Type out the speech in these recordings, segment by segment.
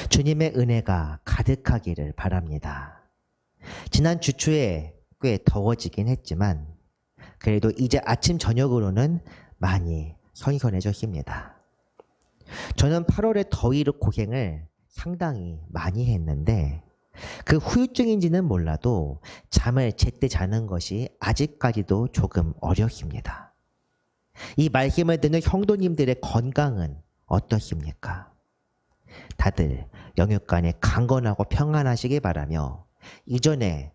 주님의 은혜가 가득하기를 바랍니다. 지난 주 초에 꽤 더워지긴 했지만 그래도 이제 아침 저녁으로는 많이 선선해졌습니다. 저는 8월에 더위로 고생을 상당히 많이 했는데 그 후유증인지는 몰라도 잠을 제때 자는 것이 아직까지도 조금 어렵습니다. 이 말씀을 듣는 성도님들의 건강은 어떠십니까? 다들 영육간에 강건하고 평안하시기 바라며 이전에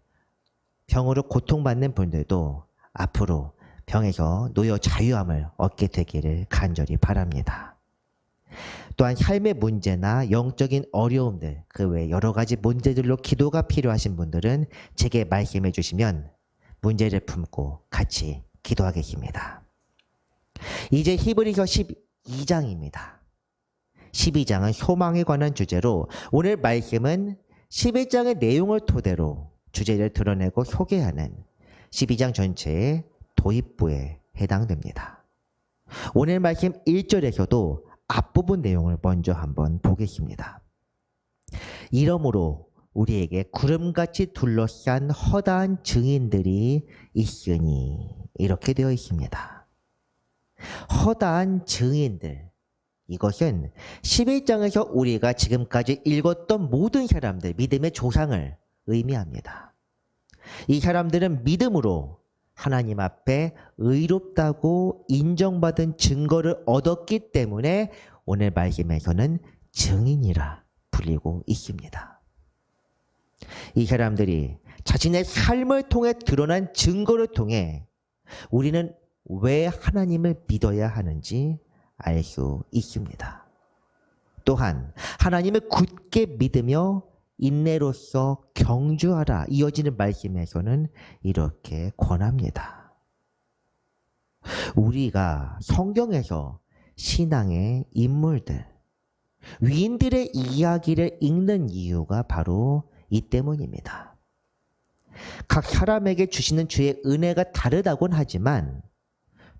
병으로 고통받는 분들도 앞으로 병에서 놓여 자유함을 얻게 되기를 간절히 바랍니다. 또한 삶의 문제나 영적인 어려움들, 그 외 여러 가지 문제들로 기도가 필요하신 분들은 제게 말씀해 주시면 문제를 품고 같이 기도하겠습니다. 이제 히브리서 12장입니다. 12장은 소망에 관한 주제로 오늘 말씀은 11장의 내용을 토대로 주제를 드러내고 소개하는 12장 전체의 도입부에 해당됩니다. 오늘 말씀 1절에서도 앞부분 내용을 먼저 한번 보겠습니다. 이러므로 우리에게 구름같이 둘러싼 허다한 증인들이 있으니 이렇게 되어 있습니다. 허다한 증인들, 이것은 11장에서 우리가 지금까지 읽었던 모든 사람들, 믿음의 조상을 의미합니다. 이 사람들은 믿음으로 하나님 앞에 의롭다고 인정받은 증거를 얻었기 때문에 오늘 말씀에서는 증인이라 불리고 있습니다. 이 사람들이 자신의 삶을 통해 드러난 증거를 통해 우리는 왜 하나님을 믿어야 하는지 알 수 있습니다. 또한 하나님을 굳게 믿으며 인내로서 경주하라 이어지는 말씀에서는 이렇게 권합니다. 우리가 성경에서 신앙의 인물들, 위인들의 이야기를 읽는 이유가 바로 이 때문입니다. 각 사람에게 주시는 주의 은혜가 다르다곤 하지만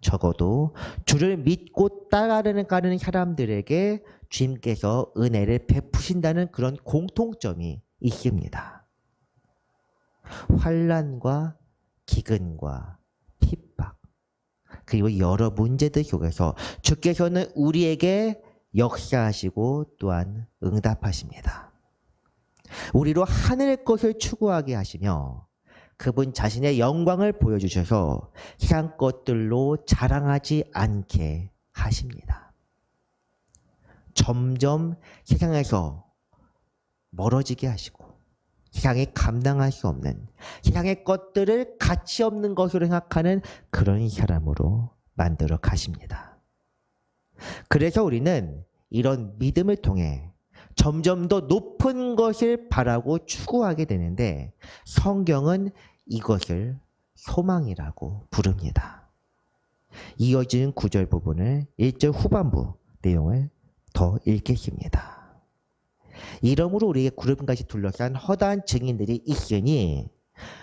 적어도 주를 믿고 따라가는 사람들에게 주님께서 은혜를 베푸신다는 그런 공통점이 있습니다. 환난과 기근과 핍박 그리고 여러 문제들 속에서 주께서는 우리에게 역사하시고 또한 응답하십니다. 우리로 하늘의 것을 추구하게 하시며 그분 자신의 영광을 보여주셔서 세상 것들로 자랑하지 않게 하십니다. 점점 세상에서 멀어지게 하시고 세상이 감당할 수 없는 세상의 것들을 가치 없는 것으로 생각하는 그런 사람으로 만들어 가십니다. 그래서 우리는 이런 믿음을 통해 점점 더 높은 것을 바라고 추구하게 되는데 성경은 이것을 소망이라고 부릅니다. 이어지는 9절 부분을 1절 후반부 내용을 더 읽겠습니다. 이러므로 우리의 구름같이 둘러싼 허다한 증인들이 있으니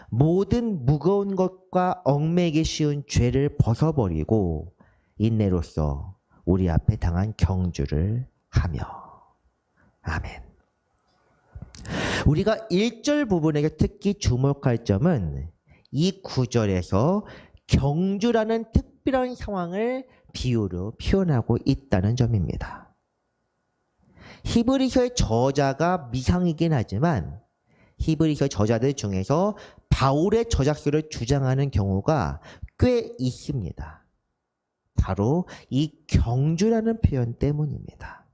모든 무거운 것과 얽매이기 쉬운 죄를 벗어버리고 인내로써 우리 앞에 당한 경주를 하며. 아멘. 우리가 1절 부분에게 특히 주목할 점은 이 9절에서 경주라는 특별한 상황을 비유로 표현하고 있다는 점입니다. 히브리서의 저자가 미상이긴 하지만 히브리서 저자들 중에서 바울의 저작서를 주장하는 경우가 꽤 있습니다. 바로 이 경주라는 표현 때문입니다.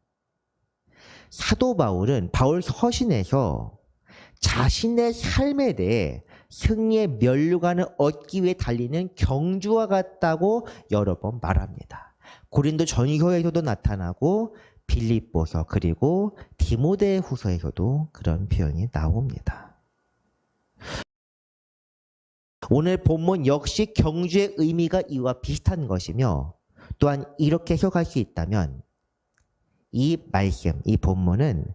사도 바울은 바울 서신에서 자신의 삶에 대해 승리의 면류관을 얻기 위해 달리는 경주와 같다고 여러 번 말합니다. 고린도 전서에서도 나타나고 빌립보서 그리고 디모데 후서에서도 그런 표현이 나옵니다. 오늘 본문 역시 경주의 의미가 이와 비슷한 것이며 또한 이렇게 해석할 수 있다면 이 말씀, 이 본문은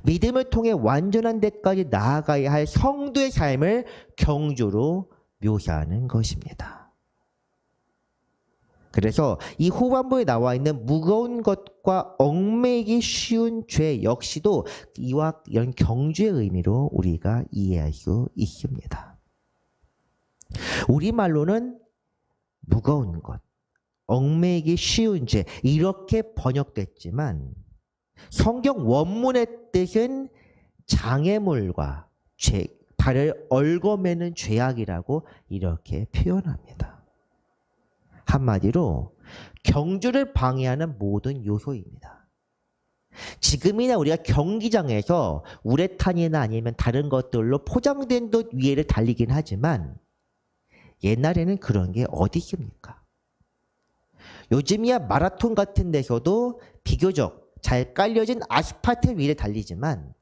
믿음을 통해 완전한 데까지 나아가야 할 성도의 삶을 경주로 묘사하는 것입니다. 그래서 이 후반부에 나와 있는 무거운 것과 얽매이기 쉬운 죄 역시도 이와 이런 경주의 의미로 우리가 이해할 수 있습니다. 우리말로는 무거운 것, 얽매이기 쉬운 죄 이렇게 번역됐지만 성경 원문의 뜻은 장애물과 죄, 발을 얽어매는 죄악이라고 이렇게 표현합니다. 한마디로 경주를 방해하는 모든 요소입니다. 지금이나 우리가 경기장에서 우레탄이나 아니면 다른 것들로 포장된 것 위에를 달리긴 하지만 옛날에는 그런 게 어디 있습니까? 요즘이야 마라톤 같은 데서도 비교적 잘 깔려진 아스팔트 위를 달리지만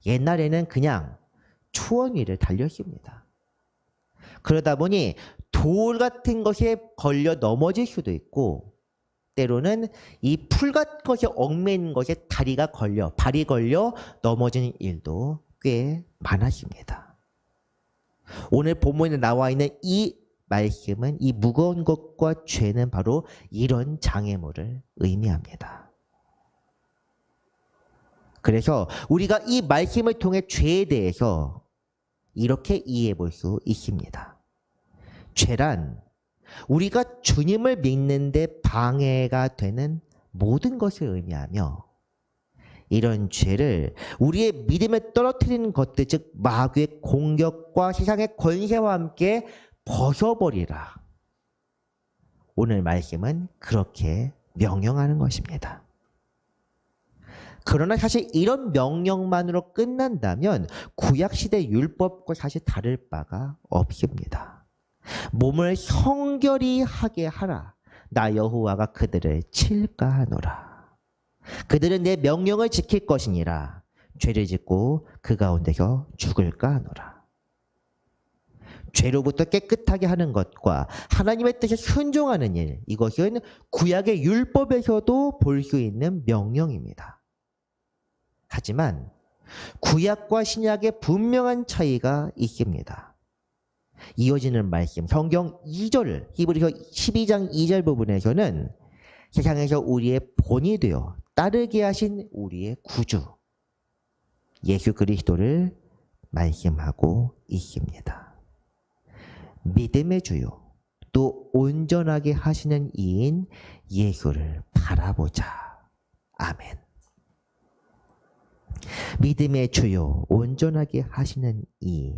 옛날에는 그냥 초원 위를 달렸습니다. 그러다 보니 돌 같은 것에 걸려 넘어질 수도 있고 때로는 이 풀 같은 것에 얽매인 것에 다리가 걸려 발이 걸려 넘어지는 일도 꽤 많았습니다. 오늘 본문에 나와 있는 이 말씀은 이 무거운 것과 죄는 바로 이런 장애물을 의미합니다. 그래서 우리가 이 말씀을 통해 죄에 대해서 이렇게 이해해 볼 수 있습니다. 죄란 우리가 주님을 믿는 데 방해가 되는 모든 것을 의미하며 이런 죄를 우리의 믿음에 떨어뜨리는 것들 즉 마귀의 공격과 세상의 권세와 함께 벗어버리라. 오늘 말씀은 그렇게 명령하는 것입니다. 그러나 사실 이런 명령만으로 끝난다면 구약시대 율법과 사실 다를 바가 없습니다. 몸을 성결히 하게 하라. 나 여호와가 그들을 칠까 하노라. 그들은 내 명령을 지킬 것이니라. 죄를 짓고 그 가운데서 죽을까 하노라. 죄로부터 깨끗하게 하는 것과 하나님의 뜻에 순종하는 일, 이것은 구약의 율법에서도 볼 수 있는 명령입니다. 하지만 구약과 신약의 분명한 차이가 있습니다. 이어지는 말씀, 성경 2절, 히브리서 12장 2절 부분에서는 세상에서 우리의 본이 되어 따르게 하신 우리의 구주, 예수 그리스도를 말씀하고 있습니다. 믿음의 주요, 또 온전하게 하시는 이인 예수를 바라보자. 아멘. 믿음의 주요, 온전하게 하시는 이.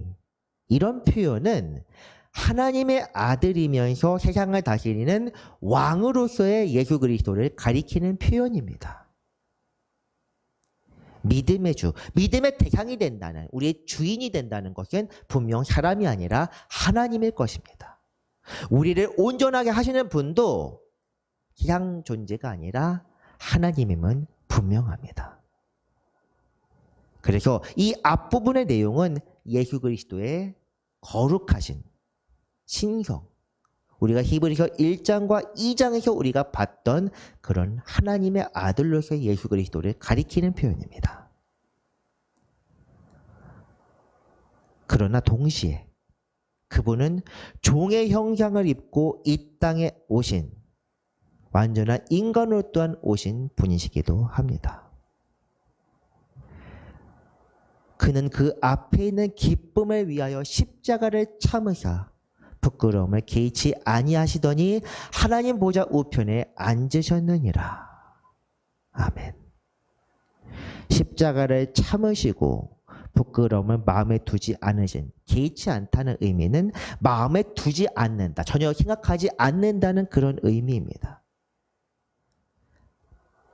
이런 표현은 하나님의 아들이면서 세상을 다스리는 왕으로서의 예수 그리스도를 가리키는 표현입니다. 믿음의 주, 믿음의 대상이 된다는, 우리의 주인이 된다는 것은 분명 사람이 아니라 하나님일 것입니다. 우리를 온전하게 하시는 분도 세상 존재가 아니라 하나님임은 분명합니다. 그래서 이 앞부분의 내용은 예수 그리스도의 거룩하신 신성, 우리가 히브리서 1장과 2장에서 우리가 봤던 그런 하나님의 아들로서의 예수 그리스도를 가리키는 표현입니다. 그러나 동시에 그분은 종의 형상을 입고 이 땅에 오신 완전한 인간으로 또한 오신 분이시기도 합니다. 그는 그 앞에 있는 기쁨을 위하여 십자가를 참으사 부끄러움을 개의치 아니하시더니 하나님 보좌 우편에 앉으셨느니라. 아멘. 십자가를 참으시고 부끄러움을 마음에 두지 않으신, 개의치 않다는 의미는 마음에 두지 않는다, 전혀 생각하지 않는다는 그런 의미입니다.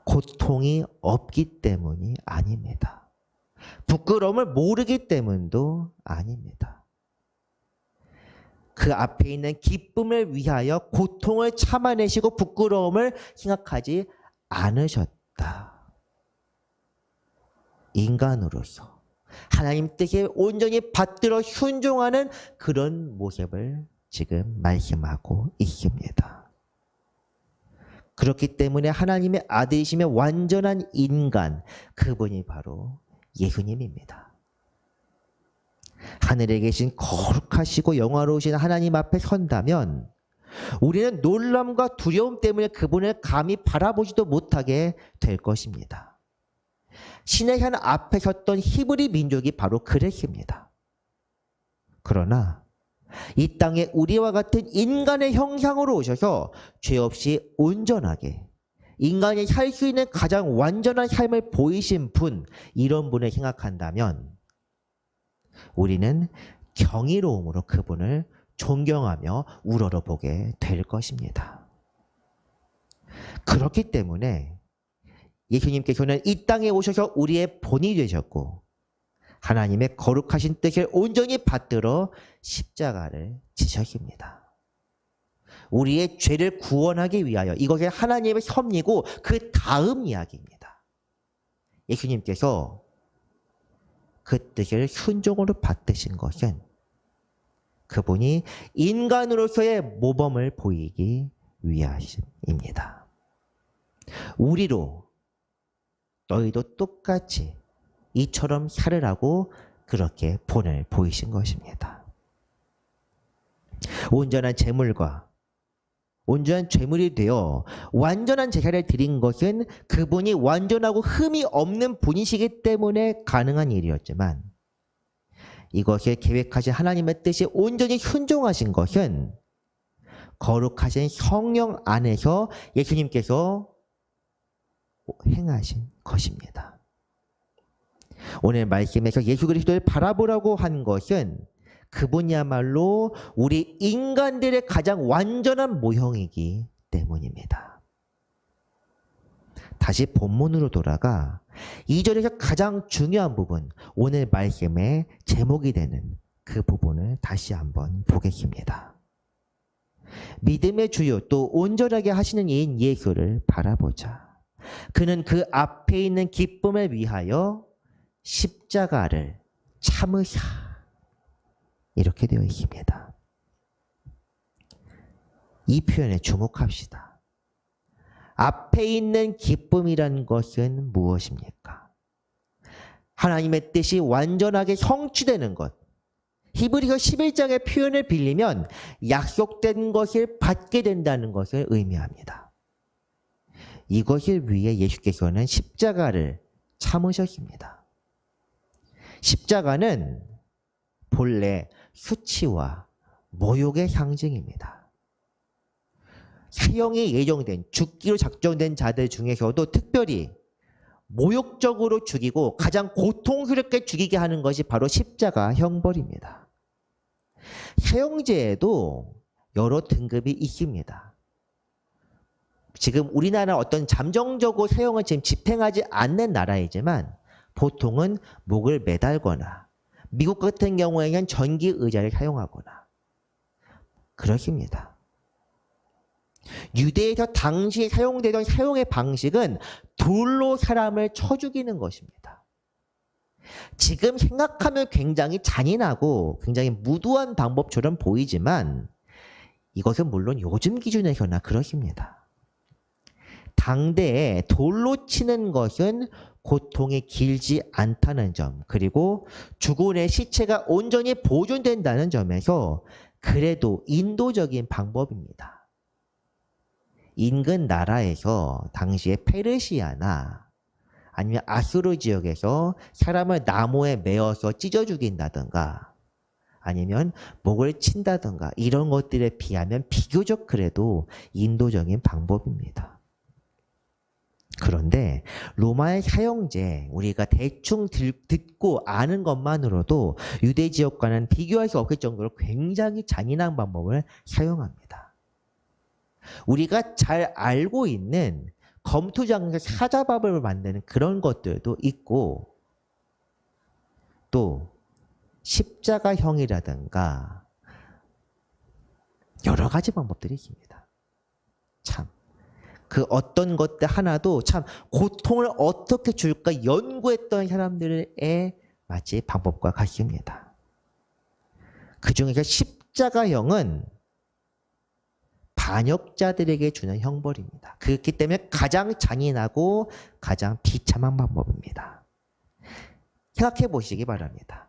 고통이 없기 때문이 아닙니다. 부끄러움을 모르기 때문도 아닙니다. 그 앞에 있는 기쁨을 위하여 고통을 참아내시고 부끄러움을 생각하지 않으셨다. 인간으로서 하나님 뜻에 온전히 받들어 순종하는 그런 모습을 지금 말씀하고 있습니다. 그렇기 때문에 하나님의 아들이시며 완전한 인간, 그분이 바로 예수님입니다. 하늘에 계신 거룩하시고 영화로우신 하나님 앞에 선다면 우리는 놀람과 두려움 때문에 그분을 감히 바라보지도 못하게 될 것입니다. 시내산 앞에 섰던 히브리 민족이 바로 그랬습니다. 그러나 이 땅에 우리와 같은 인간의 형상으로 오셔서 죄 없이 온전하게 인간이 살 수 있는 가장 완전한 삶을 보이신 분, 이런 분을 생각한다면 우리는 경이로움으로 그분을 존경하며 우러러보게 될 것입니다. 그렇기 때문에 예수님께서는 이 땅에 오셔서 우리의 본이 되셨고 하나님의 거룩하신 뜻을 온전히 받들어 십자가를 지셨습니다. 우리의 죄를 구원하기 위하여, 이것이 하나님의 섭리고 그 다음 이야기입니다. 예수님께서 그 뜻을 순종으로 받드신 것은 그분이 인간으로서의 모범을 보이기 위하심입니다. 우리로 너희도 똑같이 이처럼 살으라고 그렇게 본을 보이신 것입니다. 온전한 제물과 온전한 제물이 되어 완전한 제사를 드린 것은 그분이 완전하고 흠이 없는 분이시기 때문에 가능한 일이었지만, 이것을 계획하신 하나님의 뜻이 온전히 순종하신 것은 거룩하신 성령 안에서 예수님께서 행하신 것입니다. 오늘 말씀에서 예수 그리스도를 바라보라고 한 것은 그분이야말로 우리 인간들의 가장 완전한 모형이기 때문입니다. 다시 본문으로 돌아가 2절에서 가장 중요한 부분, 오늘 말씀의 제목이 되는 그 부분을 다시 한번 보겠습니다. 믿음의 주요 또 온전하게 하시는 이인 예수를 바라보자. 그는 그 앞에 있는 기쁨을 위하여 십자가를 참으사. 이렇게 되어 있습니다. 이 표현에 주목합시다. 앞에 있는 기쁨이란 것은 무엇입니까? 하나님의 뜻이 완전하게 성취되는 것. 히브리서 11장의 표현을 빌리면 약속된 것을 받게 된다는 것을 의미합니다. 이것을 위해 예수께서는 십자가를 참으셨습니다. 십자가는 본래 수치와 모욕의 상징입니다. 사형이 예정된, 죽기로 작정된 자들 중에서도 특별히 모욕적으로 죽이고 가장 고통스럽게 죽이게 하는 것이 바로 십자가 형벌입니다. 사형제에도 여러 등급이 있습니다. 지금 우리나라 어떤 잠정적으로 사형을 지금 집행하지 않는 나라이지만 보통은 목을 매달거나 미국 같은 경우에는 전기 의자를 사용하거나 그렇습니다. 유대에서 당시 사용되던 사용의 방식은 돌로 사람을 쳐 죽이는 것입니다. 지금 생각하면 굉장히 잔인하고 굉장히 무도한 방법처럼 보이지만 이것은 물론 요즘 기준에서나 그렇습니다. 당대에 돌로 치는 것은 고통이 길지 않다는 점, 그리고 죽은 의 시체가 온전히 보존된다는 점에서 그래도 인도적인 방법입니다. 인근 나라에서 당시에 페르시아나 아니면 아수르 지역에서 사람을 나무에 매어서 찢어 죽인다든가 아니면 목을 친다든가 이런 것들에 비하면 비교적 그래도 인도적인 방법입니다. 그런데 로마의 사형제, 우리가 대충 듣고 아는 것만으로도 유대 지역과는 비교할 수 없을 정도로 굉장히 잔인한 방법을 사용합니다. 우리가 잘 알고 있는 검투장에서 사자밥을 만드는 그런 것들도 있고 또 십자가형이라든가 여러 가지 방법들이 있습니다. 참. 그 어떤 것들 하나도 참 고통을 어떻게 줄까 연구했던 사람들의 마치 방법과 같습니다. 그 중에서 십자가형은 반역자들에게 주는 형벌입니다. 그렇기 때문에 가장 잔인하고 가장 비참한 방법입니다. 생각해 보시기 바랍니다.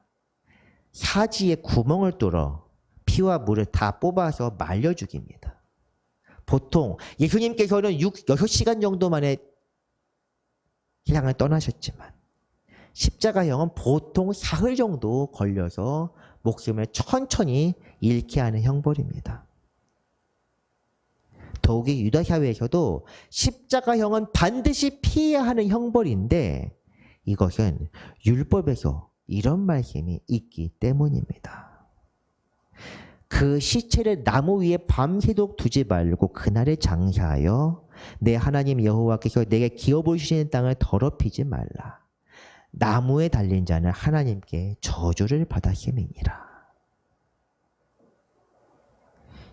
사지에 구멍을 뚫어 피와 물을 다 뽑아서 말려 죽입니다. 보통 예수님께서는 6시간 정도 만에 세상을 떠나셨지만 십자가형은 보통 사흘 정도 걸려서 목숨을 천천히 잃게 하는 형벌입니다. 더욱이 유다 사회에서도 십자가형은 반드시 피해야 하는 형벌인데 이것은 율법에서 이런 말씀이 있기 때문입니다. 그 시체를 나무 위에 밤새도록 두지 말고 그날에 장사하여 내 하나님 여호와께서 내게 기업을 주시는 땅을 더럽히지 말라. 나무에 달린 자는 하나님께 저주를 받았음이니라.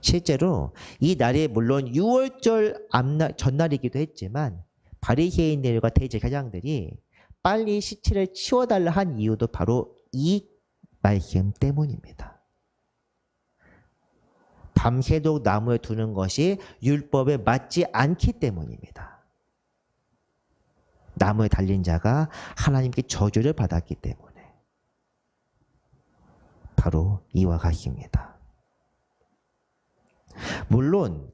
실제로 이 날이 물론 6월절 전날이기도 했지만 바리새인들과 대제사장들이 빨리 시체를 치워달라 한 이유도 바로 이 말씀 때문입니다. 밤새도록 나무에 두는 것이 율법에 맞지 않기 때문입니다. 나무에 달린 자가 하나님께 저주를 받았기 때문에 바로 이와 같습니다. 물론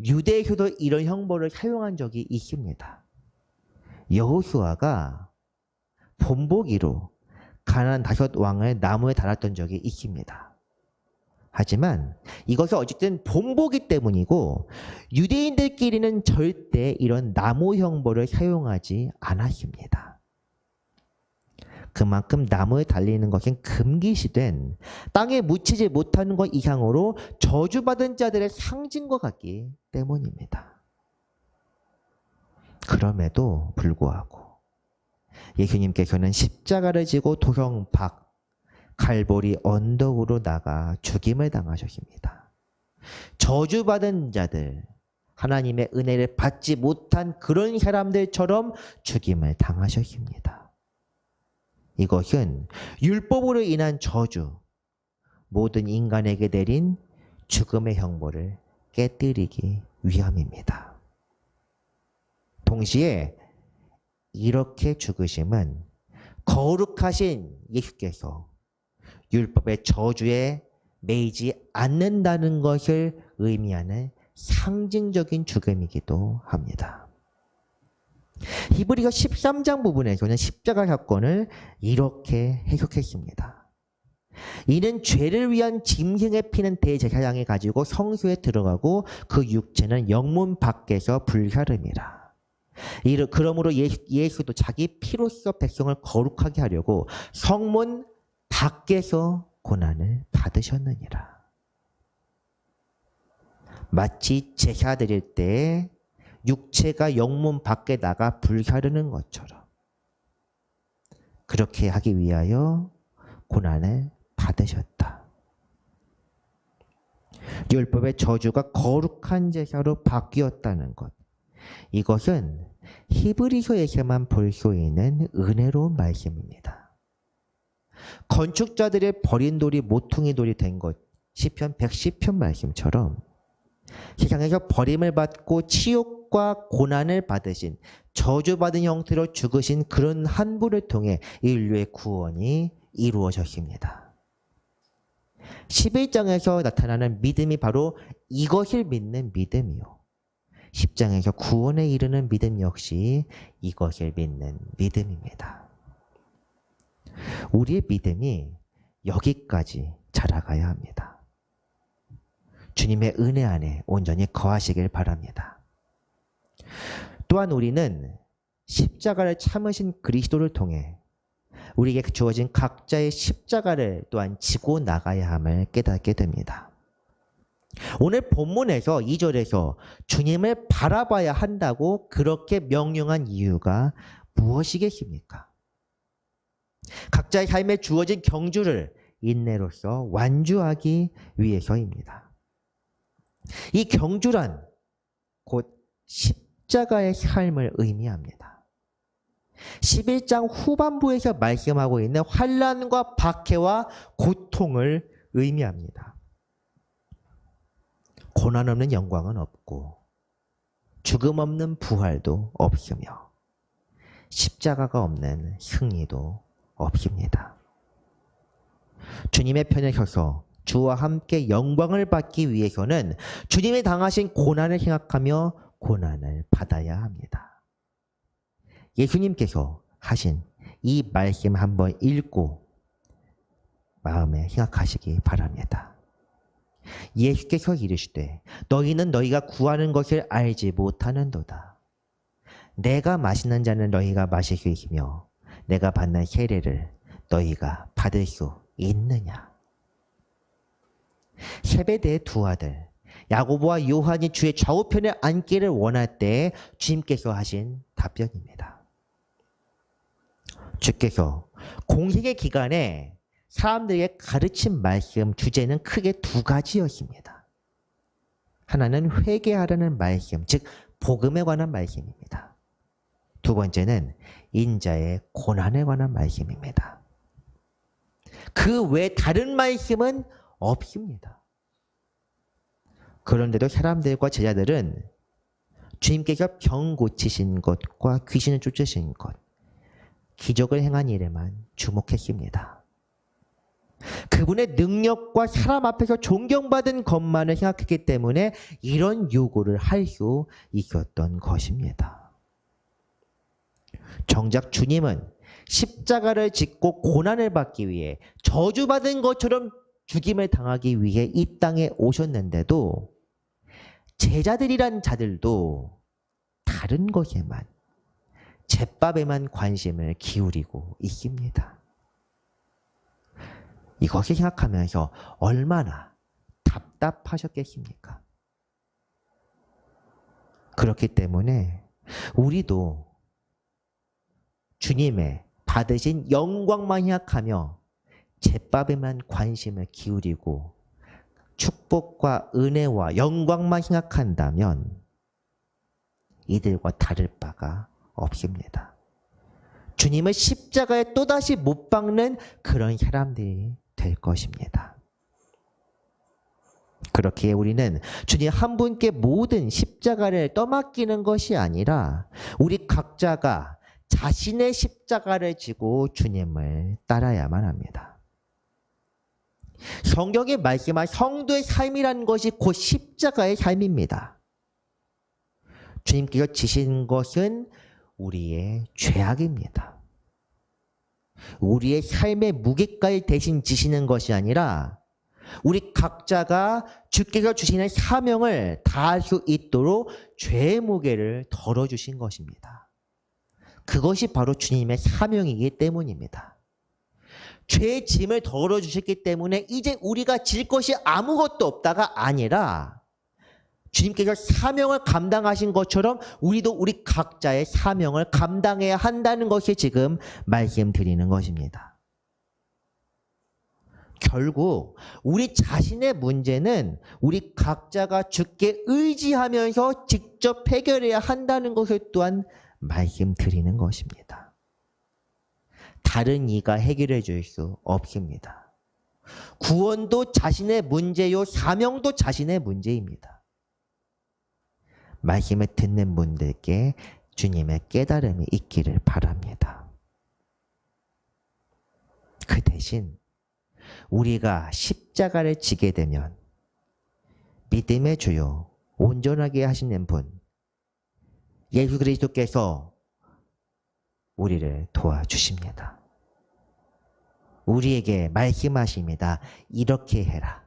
유대에서도 이런 형벌을 사용한 적이 있습니다. 여호수아가 본보기로 가나안 5 왕을 나무에 달았던 적이 있습니다. 하지만 이것은 어쨌든 본보기 때문이고 유대인들끼리는 절대 이런 나무 형벌을 사용하지 않았습니다. 그만큼 나무에 달리는 것은 금기시된 땅에 묻히지 못하는 것 이상으로 저주받은 자들의 상징과 같기 때문입니다. 그럼에도 불구하고 예수님께서는 십자가를 지고 도성 밖 갈보리 언덕으로 나가 죽임을 당하셨습니다. 저주받은 자들, 하나님의 은혜를 받지 못한 그런 사람들처럼 죽임을 당하셨습니다. 이것은 율법으로 인한 저주, 모든 인간에게 내린 죽음의 형벌을 깨뜨리기 위함입니다. 동시에 이렇게 죽으심은 거룩하신 예수께서 율법의 저주에 매이지 않는다는 것을 의미하는 상징적인 죽음이기도 합니다. 히브리서 13장 부분에서는 십자가 사건을 이렇게 해석했습니다. 이는 죄를 위한 짐승의 피는 대제사장이 가지고 성소에 들어가고 그 육체는 영문 밖에서 불사름이라. 그러므로 예수도 자기 피로써 백성을 거룩하게 하려고 성문 밖에서 고난을 받으셨느니라. 마치 제사 드릴 때 육체가 영문 밖에 나가 불사르는 것처럼 그렇게 하기 위하여 고난을 받으셨다. 율법의 저주가 거룩한 제사로 바뀌었다는 것. 이것은 히브리서에서만 볼 수 있는 은혜로운 말씀입니다. 건축자들의 버린 돌이 모퉁이 돌이 된 것, 시편 110편 말씀처럼 세상에서 버림을 받고 치욕과 고난을 받으신 저주받은 형태로 죽으신 그런 한 분을 통해 인류의 구원이 이루어졌습니다. 11장에서 나타나는 믿음이 바로 이것을 믿는 믿음이요. 10장에서 구원에 이르는 믿음 역시 이것을 믿는 믿음입니다. 우리의 믿음이 여기까지 자라가야 합니다. 주님의 은혜 안에 온전히 거하시길 바랍니다. 또한 우리는 십자가를 참으신 그리스도를 통해 우리에게 주어진 각자의 십자가를 또한 지고 나가야 함을 깨닫게 됩니다. 오늘 본문에서 2절에서 주님을 바라봐야 한다고 그렇게 명령한 이유가 무엇이겠습니까? 각자의 삶에 주어진 경주를 인내로서 완주하기 위해서입니다. 이 경주란 곧 십자가의 삶을 의미합니다. 11장 후반부에서 말씀하고 있는 환난과 박해와 고통을 의미합니다. 고난 없는 영광은 없고 죽음 없는 부활도 없으며 십자가가 없는 승리도 없습니다. 주님의 편에 서서 주와 함께 영광을 받기 위해서는 주님이 당하신 고난을 생각하며 고난을 받아야 합니다. 예수님께서 하신 이 말씀 한번 읽고 마음에 생각하시기 바랍니다. 예수께서 이르시되 너희는 너희가 구하는 것을 알지 못하는도다. 내가 마시는 잔은 너희가 마실 수 있으며 내가 받는 세례를 너희가 받을 수 있느냐. 세베대의 두 아들 야고보와 요한이 주의 좌우편에 앉기를 원할 때 주님께서 하신 답변입니다. 주께서 공생의 기간에 사람들에게 가르친 말씀 주제는 크게 두 가지였습니다. 하나는 회개하라는 말씀, 즉 복음에 관한 말씀입니다. 두 번째는 인자의 고난에 관한 말씀입니다. 그 외 다른 말씀은 없습니다. 그런데도 사람들과 제자들은 주님께서 병 고치신 것과 귀신을 쫓으신 것, 기적을 행한 일에만 주목했습니다. 그분의 능력과 사람 앞에서 존경받은 것만을 생각했기 때문에 이런 요구를 할 수 있었던 것입니다. 정작 주님은 십자가를 짓고 고난을 받기 위해 저주받은 것처럼 죽임을 당하기 위해 이 땅에 오셨는데도 제자들이란 자들도 다른 것에만, 잿밥에만 관심을 기울이고 있습니다. 이것을 생각하면서 얼마나 답답하셨겠습니까? 그렇기 때문에 우리도 주님의 받으신 영광만 생각하며 잿밥에만 관심을 기울이고 축복과 은혜와 영광만 생각한다면 이들과 다를 바가 없습니다. 주님을 십자가에 또다시 못 박는 그런 사람들이 될 것입니다. 그렇기에 우리는 주님 한 분께 모든 십자가를 떠맡기는 것이 아니라 우리 각자가 자신의 십자가를 지고 주님을 따라야만 합니다. 성경에 말씀한 성도의 삶이라는 것이 곧 십자가의 삶입니다. 주님께서 지신 것은 우리의 죄악입니다. 우리의 삶의 무게까지 대신 지시는 것이 아니라 우리 각자가 주께서 주시는 사명을 다할 수 있도록 죄의 무게를 덜어주신 것입니다. 그것이 바로 주님의 사명이기 때문입니다. 죄의 짐을 덜어주셨기 때문에 이제 우리가 질 것이 아무것도 없다가 아니라 주님께서 사명을 감당하신 것처럼 우리도 우리 각자의 사명을 감당해야 한다는 것이 지금 말씀드리는 것입니다. 결국 우리 자신의 문제는 우리 각자가 주께 의지하면서 직접 해결해야 한다는 것을 또한 말씀드리는 것입니다. 다른 이가 해결해 줄 수 없습니다. 구원도 자신의 문제요, 사명도 자신의 문제입니다. 말씀을 듣는 분들께 주님의 깨달음이 있기를 바랍니다. 그 대신 우리가 십자가를 지게 되면 믿음의 주요 온전하게 하시는 분 예수 그리스도께서 우리를 도와주십니다. 우리에게 말씀하십니다. 이렇게 해라.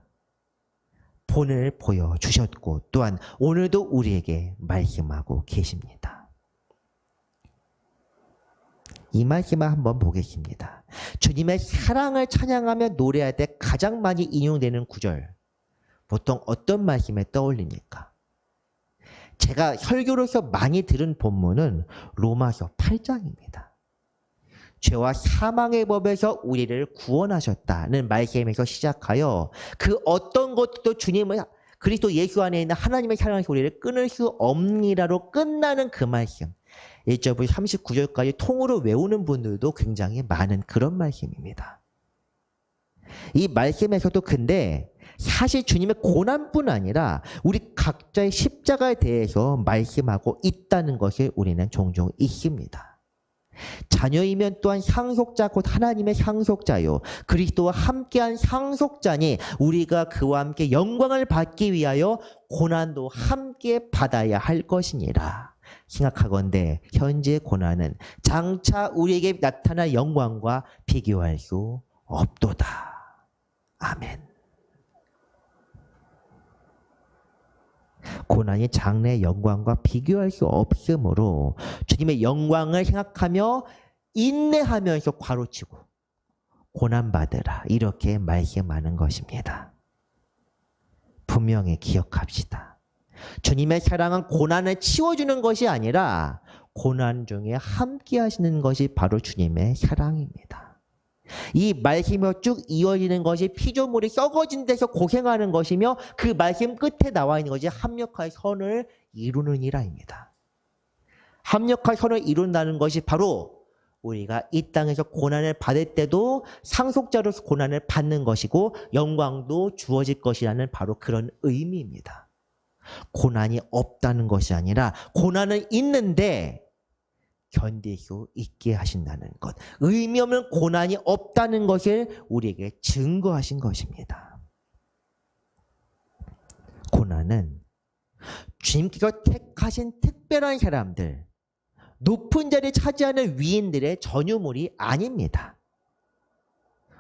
본을 보여주셨고 또한 오늘도 우리에게 말씀하고 계십니다. 이 말씀을 한번 보겠습니다. 주님의 사랑을 찬양하며 노래할 때 가장 많이 인용되는 구절, 보통 어떤 말씀에 떠올립니까? 제가 설교로서 많이 들은 본문은 로마서 8장입니다. 죄와 사망의 법에서 우리를 구원하셨다는 말씀에서 시작하여 그 어떤 것도 주님을 그리스도 예수 안에 있는 하나님의 사랑에서 우리를 끊을 수 없니라로 끝나는 그 말씀 1절부터 39절까지 통으로 외우는 분들도 굉장히 많은 그런 말씀입니다. 이 말씀에서도 근데 사실 주님의 고난뿐 아니라 우리 각자의 십자가에 대해서 말씀하고 있다는 것을 우리는 종종 잊습니다. 자녀이면 또한 상속자 곧 하나님의 상속자요. 그리스도와 함께한 상속자니 우리가 그와 함께 영광을 받기 위하여 고난도 함께 받아야 할 것이니라. 생각하건대 현재의 고난은 장차 우리에게 나타날 영광과 비교할 수 없도다. 아멘. 고난이 장래의 영광과 비교할 수 없으므로 주님의 영광을 생각하며 인내하면서 괄호치고 고난받으라 이렇게 말씀하는 것입니다. 분명히 기억합시다. 주님의 사랑은 고난을 치워주는 것이 아니라 고난 중에 함께 하시는 것이 바로 주님의 사랑입니다. 이 말씀이 쭉 이어지는 것이 피조물이 썩어진 데서 고생하는 것이며 그 말씀 끝에 나와 있는 것이 합력할 선을 이루는 이라입니다. 합력할 선을 이룬다는 것이 바로 우리가 이 땅에서 고난을 받을 때도 상속자로서 고난을 받는 것이고 영광도 주어질 것이라는 바로 그런 의미입니다. 고난이 없다는 것이 아니라 고난은 있는데 견딜 수 있게 하신다는 것. 의미 없는 고난이 없다는 것을 우리에게 증거하신 것입니다. 고난은 주님께서 택하신 특별한 사람들, 높은 자리를 차지하는 위인들의 전유물이 아닙니다.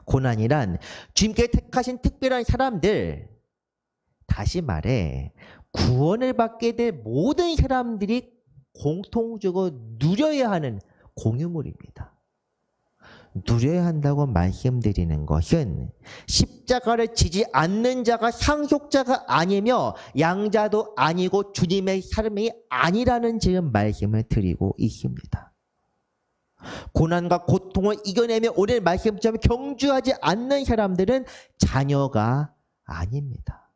고난이란 주님께서 택하신 특별한 사람들, 다시 말해 구원을 받게 될 모든 사람들이 공통적으로 누려야 하는 공유물입니다. 누려야 한다고 말씀드리는 것은 십자가를 지지 않는 자가 상속자가 아니며 양자도 아니고 주님의 삶이 아니라는 지금 말씀을 드리고 있습니다. 고난과 고통을 이겨내며 오늘 말씀처럼 경주하지 않는 사람들은 자녀가 아닙니다.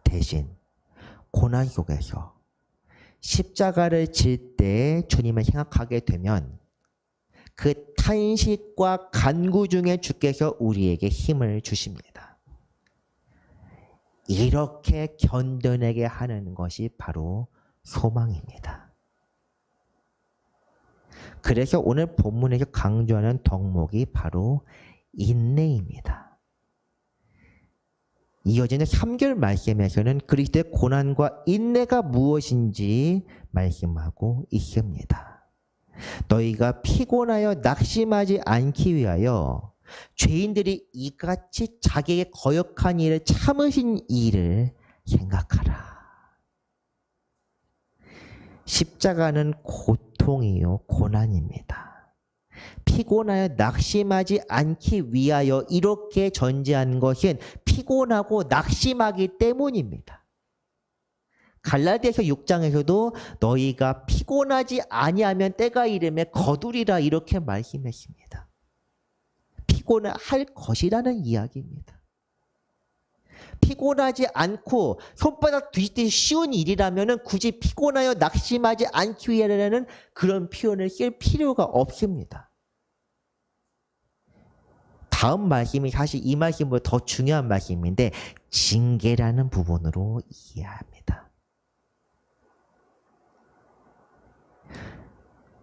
대신 고난 속에서 십자가를 질 때 주님을 생각하게 되면 그 탄식과 간구 중에 주께서 우리에게 힘을 주십니다. 이렇게 견뎌내게 하는 것이 바로 소망입니다. 그래서 오늘 본문에서 강조하는 덕목이 바로 인내입니다. 이어지는 3절 말씀에서는 그리스도의 고난과 인내가 무엇인지 말씀하고 있습니다. 너희가 피곤하여 낙심하지 않기 위하여 죄인들이 이같이 자기에게 거역한 일을 참으신 일을 생각하라. 십자가는 고통이요 고난입니다. 피곤하여 낙심하지 않기 위하여 이렇게 전제한 것은 피곤하고 낙심하기 때문입니다. 갈라디아서 6장에서도 너희가 피곤하지 아니하면 때가 이르매 거두리라 이렇게 말씀했습니다. 피곤할 것이라는 이야기입니다. 피곤하지 않고 손바닥 뒤집기 쉬운 일이라면 굳이 피곤하여 낙심하지 않기 위하여는 그런 표현을 쓸 필요가 없습니다. 다음 말씀이 사실 이 말씀보다 더 중요한 말씀인데 징계라는 부분으로 이해합니다.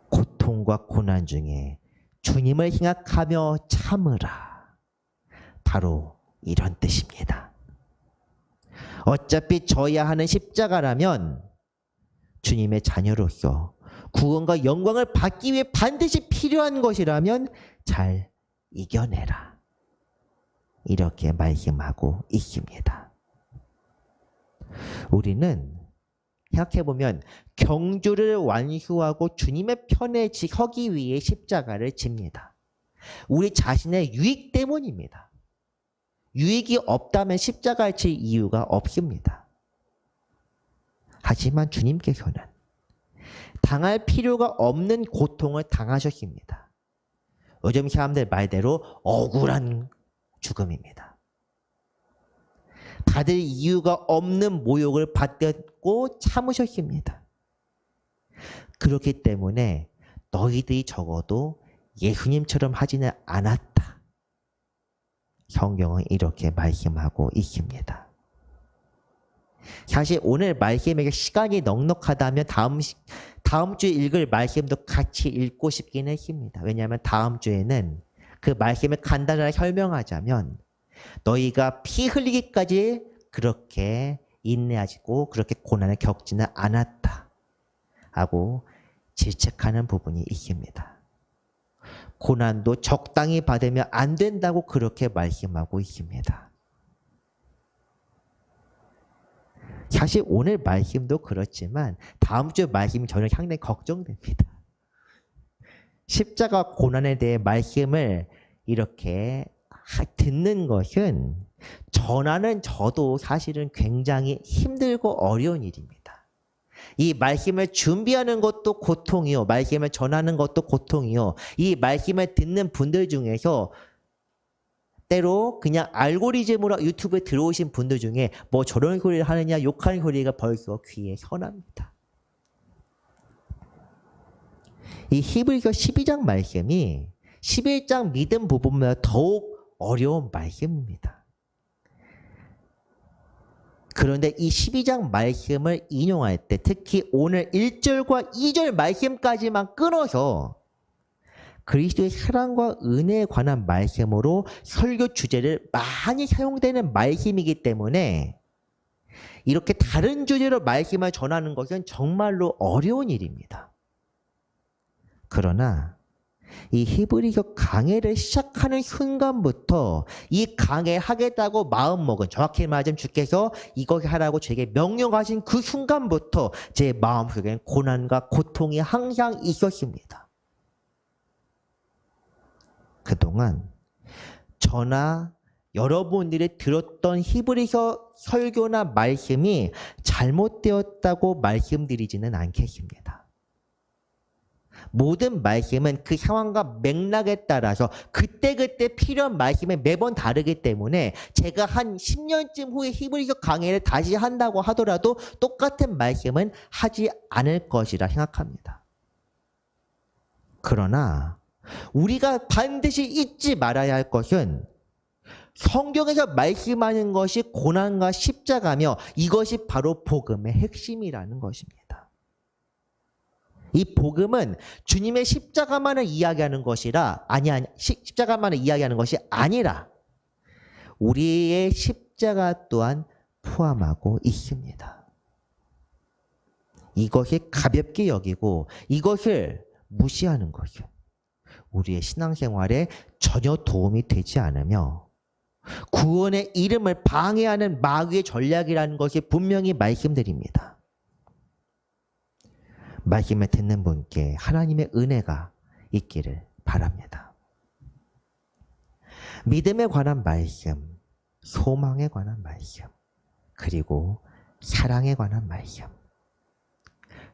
고통과 고난 중에 주님을 생각하며 참으라. 바로 이런 뜻입니다. 어차피 져야 하는 십자가라면 주님의 자녀로서 구원과 영광을 받기 위해 반드시 필요한 것이라면 잘 이겨내라. 이렇게 말씀하고 있습니다. 우리는 생각해보면 경주를 완수하고 주님의 편에 서기 위해 십자가를 집니다. 우리 자신의 유익 때문입니다. 유익이 없다면 십자가를 칠 이유가 없습니다. 하지만 주님께서는 당할 필요가 없는 고통을 당하셨습니다. 요즘 사람들 말대로 억울한 죽음입니다. 받을 이유가 없는 모욕을 받고 참으셨습니다. 그렇기 때문에 너희들이 적어도 예수님처럼 하지는 않았다. 성경은 이렇게 말씀하고 있습니다. 사실 오늘 말씀에게 시간이 넉넉하다면 다음 주에 읽을 말씀도 같이 읽고 싶긴 했습니다. 왜냐하면 다음 주에는 그 말씀을 간단하게 설명하자면 너희가 피 흘리기까지 그렇게 인내하고 그렇게 고난을 겪지는 않았다 하고 질책하는 부분이 있습니다. 고난도 적당히 받으면 안 된다고 그렇게 말씀하고 있습니다. 사실 오늘 말씀도 그렇지만 다음 주 말씀이 저는 상당히 걱정됩니다. 십자가 고난에 대해 말씀을 이렇게 듣는 것은 전하는 저도 사실은 굉장히 힘들고 어려운 일입니다. 이 말씀을 준비하는 것도 고통이요. 말씀을 전하는 것도 고통이요. 이 말씀을 듣는 분들 중에서 때로 그냥 알고리즘으로 유튜브에 들어오신 분들 중에 뭐 저런 소리를 하느냐 욕하는 소리가 벌써 귀에 현합니다. 이 히브리서 12장 말씀이 11장 믿음 부분보다 더욱 어려운 말씀입니다. 그런데 이 12장 말씀을 인용할 때 특히 오늘 1절과 2절 말씀까지만 끊어서 그리스도의 사랑과 은혜에 관한 말씀으로 설교 주제를 많이 사용되는 말씀이기 때문에 이렇게 다른 주제로 말씀을 전하는 것은 정말로 어려운 일입니다. 그러나 이 히브리서 강해를 시작하는 순간부터 이 강해하겠다고 마음먹은, 정확히 말하자면 주께서 이거 하라고 제게 명령하신 그 순간부터 제 마음속엔 고난과 고통이 항상 있었습니다. 그동안 저나 여러분들이 들었던 히브리서 설교나 말씀이 잘못되었다고 말씀드리지는 않겠습니다. 모든 말씀은 그 상황과 맥락에 따라서 그때그때 필요한 말씀이 매번 다르기 때문에 제가 한 10년쯤 후에 히브리서 강의를 다시 한다고 하더라도 똑같은 말씀은 하지 않을 것이라 생각합니다. 그러나 우리가 반드시 잊지 말아야 할 것은 성경에서 말씀하는 것이 고난과 십자가며 이것이 바로 복음의 핵심이라는 것입니다. 이 복음은 주님의 십자가만을 이야기하는 것이라 십자가만을 이야기하는 것이 아니라 우리의 십자가 또한 포함하고 있습니다. 이것이 가볍게 여기고 이것을 무시하는 것은 우리의 신앙생활에 전혀 도움이 되지 않으며 구원의 이름을 방해하는 마귀의 전략이라는 것이 분명히 말씀드립니다. 말씀을 듣는 분께 하나님의 은혜가 있기를 바랍니다. 믿음에 관한 말씀, 소망에 관한 말씀, 그리고 사랑에 관한 말씀.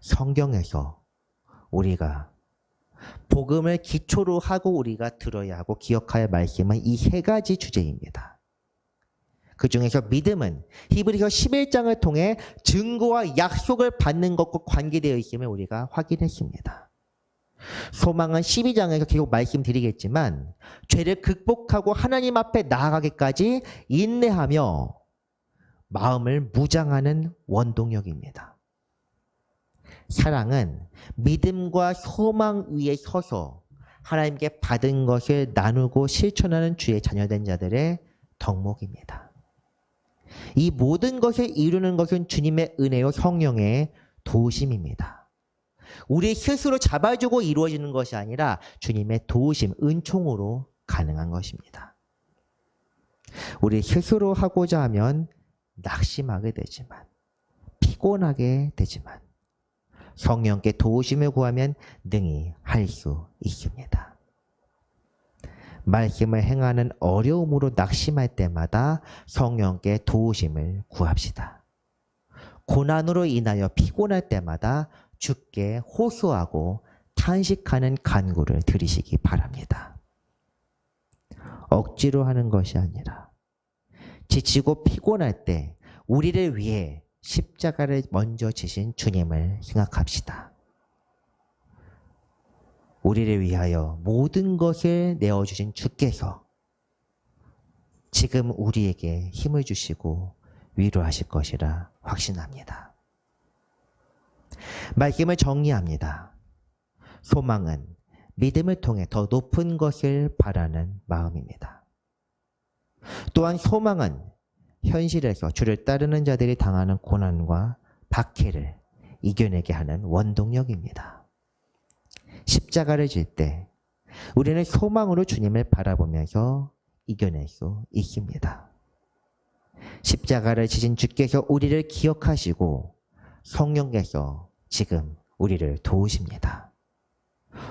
성경에서 우리가 복음을 기초로 하고 우리가 들어야 하고 기억해야 할 말씀은 이 세 가지 주제입니다. 그 중에서 믿음은 히브리서 11장을 통해 증거와 약속을 받는 것과 관계되어 있음을 우리가 확인했습니다. 소망은 12장에서 계속 말씀드리겠지만 죄를 극복하고 하나님 앞에 나아가기까지 인내하며 마음을 무장하는 원동력입니다. 사랑은 믿음과 소망 위에 서서 하나님께 받은 것을 나누고 실천하는 주의 자녀된 자들의 덕목입니다. 이 모든 것을 이루는 것은 주님의 은혜요 성령의 도우심입니다. 우리 스스로 잡아주고 이루어지는 것이 아니라 주님의 도우심, 은총으로 가능한 것입니다. 우리 스스로 하고자 하면 낙심하게 되지만 피곤하게 되지만 성령께 도우심을 구하면 능히 할 수 있습니다. 말씀을 행하는 어려움으로 낙심할 때마다 성령께 도우심을 구합시다. 고난으로 인하여 피곤할 때마다 주께 호소하고 탄식하는 간구를 들으시기 바랍니다. 억지로 하는 것이 아니라 지치고 피곤할 때 우리를 위해 십자가를 먼저 지신 주님을 생각합시다. 우리를 위하여 모든 것을 내어주신 주께서 지금 우리에게 힘을 주시고 위로하실 것이라 확신합니다. 말씀을 정리합니다. 소망은 믿음을 통해 더 높은 것을 바라는 마음입니다. 또한 소망은 현실에서 주를 따르는 자들이 당하는 고난과 박해를 이겨내게 하는 원동력입니다. 십자가를 질 때 우리는 소망으로 주님을 바라보면서 이겨낼 수 있습니다. 십자가를 지신 주께서 우리를 기억하시고 성령께서 지금 우리를 도우십니다.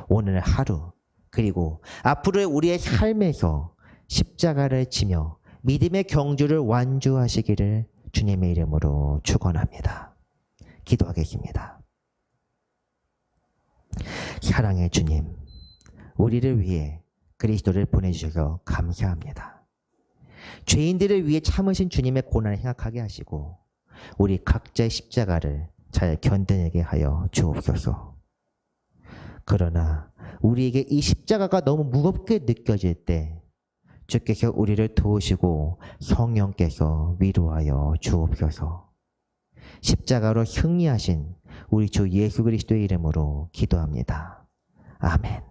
오늘 하루 그리고 앞으로의 우리의 삶에서 십자가를 지며 믿음의 경주를 완주하시기를 주님의 이름으로 축원합니다. 기도하겠습니다. 사랑의 주님, 우리를 위해 그리스도를 보내주셔서 감사합니다. 죄인들을 위해 참으신 주님의 고난을 생각하게 하시고 우리 각자의 십자가를 잘 견뎌내게 하여 주옵소서. 그러나 우리에게 이 십자가가 너무 무겁게 느껴질 때 주께서 우리를 도우시고 성령께서 위로하여 주옵소서. 십자가로 승리하신 우리 주 예수 그리스도의 이름으로 기도합니다. 아멘.